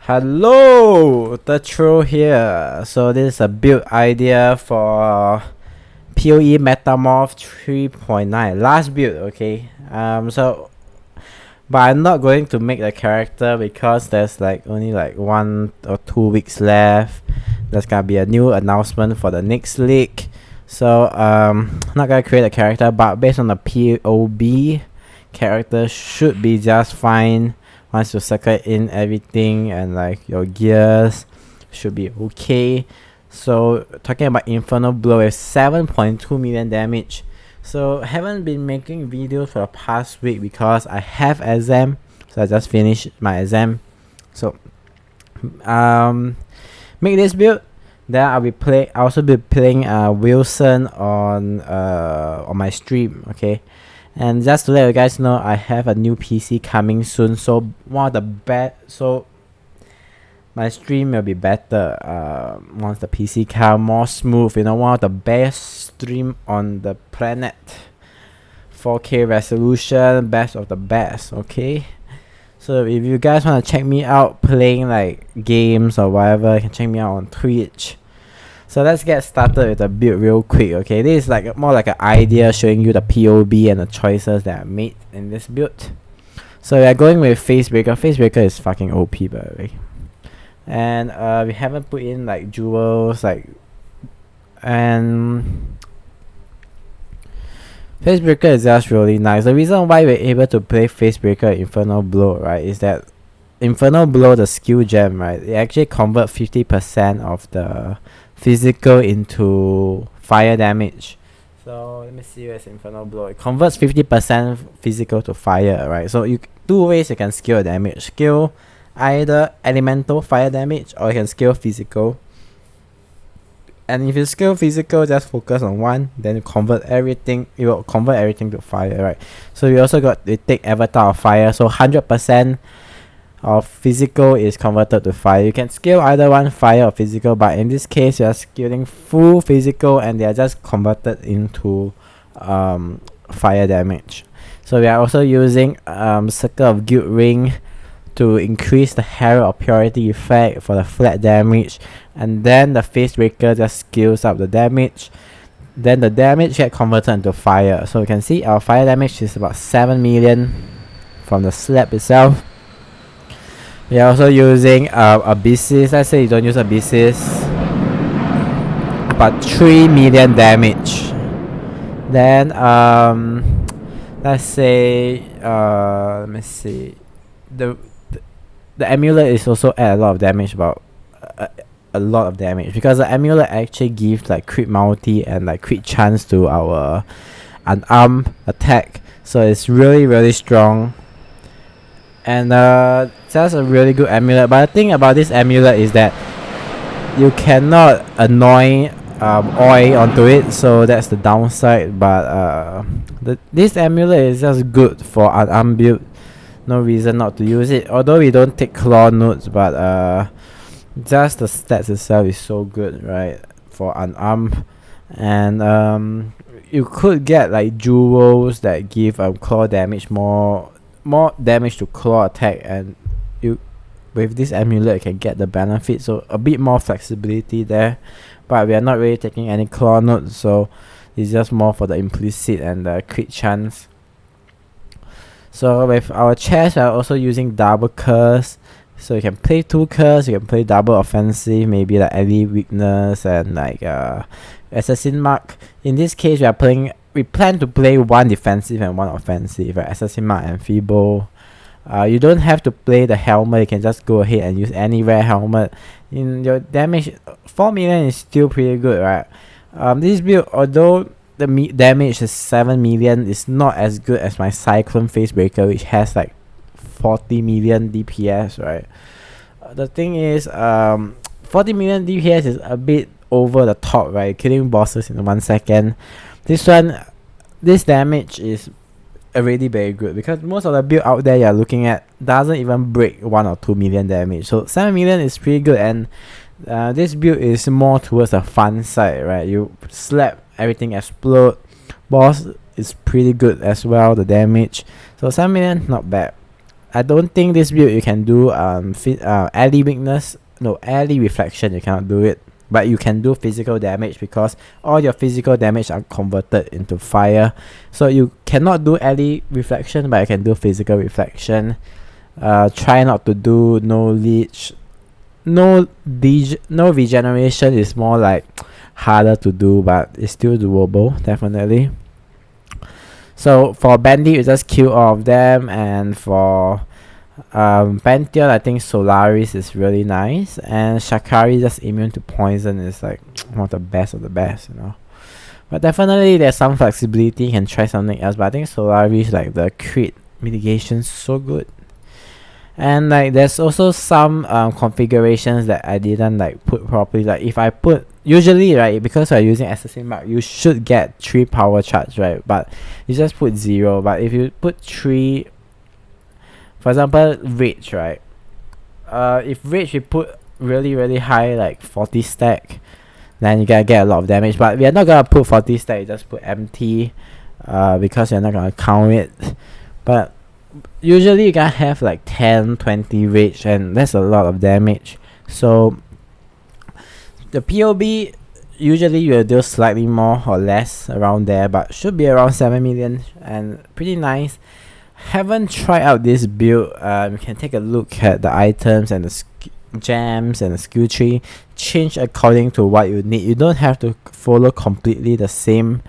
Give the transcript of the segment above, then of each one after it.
Hello, the Troll here. So this is a build idea for POE Metamorph 3.9, last build. Okay. But I'm not going to make the character because there's only 1 or 2 weeks left. There's gonna be a new announcement for the next league. So I'm not gonna create a character, but based on the POB, character should be just fine. Once you circle in everything and your gears should be okay. So talking about Infernal blow is 7.2 million damage. So haven't been making videos for the past week because I have exam. So I just finished my exam. So make this build. Then I'll also be playing Wilson on my stream. Okay. And just to let you guys know, I have a new PC coming soon. So my stream will be better once the PC comes, more smooth. One of the best stream on the planet. 4K resolution, best of the best. Okay. So if you guys want to check me out playing games or whatever, you can check me out on Twitch. So let's get started with the build real quick. Okay, this is more like an idea showing you the POB and the choices that I made in this build. So we are going with Facebreaker. Facebreaker is fucking OP, by the way. And we haven't put in jewels and Facebreaker is just really nice. The reason why we're able to play Facebreaker Infernal Blow, right, is that Infernal Blow, the skill gem, right, it actually converts 50% of the physical into fire damage. So let me see where's Infernal Blow. It converts 50% physical to fire, right? So two ways you can scale damage. Scale either elemental fire damage or you can scale physical. And if you scale physical, just focus on one, then you convert everything. You will convert everything to fire, right? So you also got to take avatar of fire. So 100% of physical is converted to fire. You can scale either one, fire or physical, but in this case you are scaling full physical and they are just converted into fire damage. So we are also using Circle of Guild Ring to increase the Herald of Purity effect for the flat damage, and then the Facebreaker just scales up the damage. Then the damage get converted into fire. So you can see our fire damage is about 7 million from the slab itself. We are also using Abysses. Let's say you don't use Abysses, but 3 million damage. Then let's say let me see, the amulet is also add a lot of damage, about a lot of damage, because the amulet actually gives crit multi and crit chance to our unarmed attack. So it's really strong. And just a really good amulet. But the thing about this amulet is that you cannot annoy oil onto it, so that's the downside. But this amulet is just good for unarmed build. No reason not to use it. Although we don't take claw notes, but just the stats itself is so good, right, for unarmed. And you could get jewels that give claw damage, more damage to claw attack, and with this amulet you can get the benefit, so a bit more flexibility there. But we are not really taking any claw notes, so it's just more for the implicit and the crit chance. So with our chest we are also using double curse, so you can play 2 curse, you can play double offensive, maybe ally weakness and assassin mark. In this case we plan to play 1 defensive and 1 offensive, right? Assassin mark and feeble. You don't have to play the helmet, you can just go ahead and use any rare helmet. In your damage, 4 million is still pretty good, right? This build, although the damage is 7 million, is not as good as my Cyclone Facebreaker, which has 40 million DPS, right? The thing is, 40 million DPS is a bit over the top, right? Killing bosses in 1 second. This damage is already very good, because most of the build out there you're looking at doesn't even break 1 or 2 million damage. So 7 million is pretty good, and this build is more towards the fun side, right? You slap, everything explode. Boss is pretty good as well, the damage. So 7 million, not bad. I don't think this build you can do ally weakness, no, ally reflection, you cannot do it. But you can do physical damage because all your physical damage are converted into fire. So you cannot do ally reflection, but you can do physical reflection. Try not to do no leech. No regeneration is more like harder to do, but it's still doable, definitely. So for Bandit, you just kill all of them, and for Pantheon, I think Solaris is really nice, and Shakari just immune to poison is like one of the best, you know. But definitely there's some flexibility, you can try something else, but I think Solaris, like the crit mitigation, so good. And like there's also some configurations that I didn't like put properly. Like if I put, usually right, because I'm using assassin mark, you should get 3 power charge, right? But you just put 0. But if you put 3, for example, rage, right? If rage you put really high, like 40 stack, then you gotta get a lot of damage. But we are not gonna put 40 stack, you just put empty, because you're not gonna count it. But usually you gotta have like 10-20 rage, and that's a lot of damage. So the POB, usually you will do slightly more or less around there, but should be around 7 million and pretty nice. Haven't tried out this build. You can take a look at the items and the gems and the skill tree. Change according to what you need. You don't have to follow completely the same.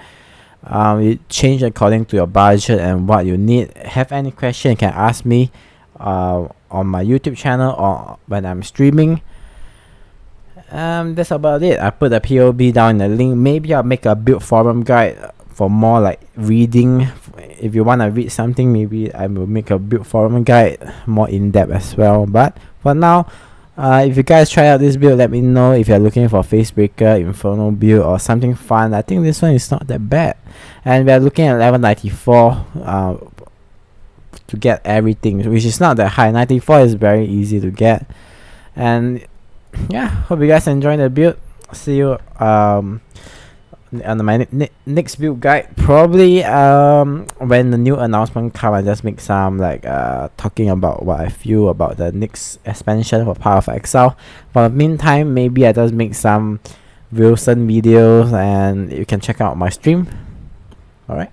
You change according to your budget and what you need. Have any question, you can ask me on my YouTube channel or when I'm streaming. That's about it. I put the POB down in the link. Maybe I'll make a build forum guide for more like reading. If you want to read something, maybe I will make a build forum guide more in depth as well. But for now, if you guys try out this build, let me know if you're looking for Facebreaker, Infernal build or something fun. I think this one is not that bad, and we are looking at level 94 to get everything, which is not that high. 94 is very easy to get. And yeah, hope you guys enjoy the build. See you on my next build guide. Probably when the new announcement come, I just make some like talking about what I feel about the next expansion for Power of Exile. For the meantime, maybe I just make some Wilson videos and you can check out my stream. Alright.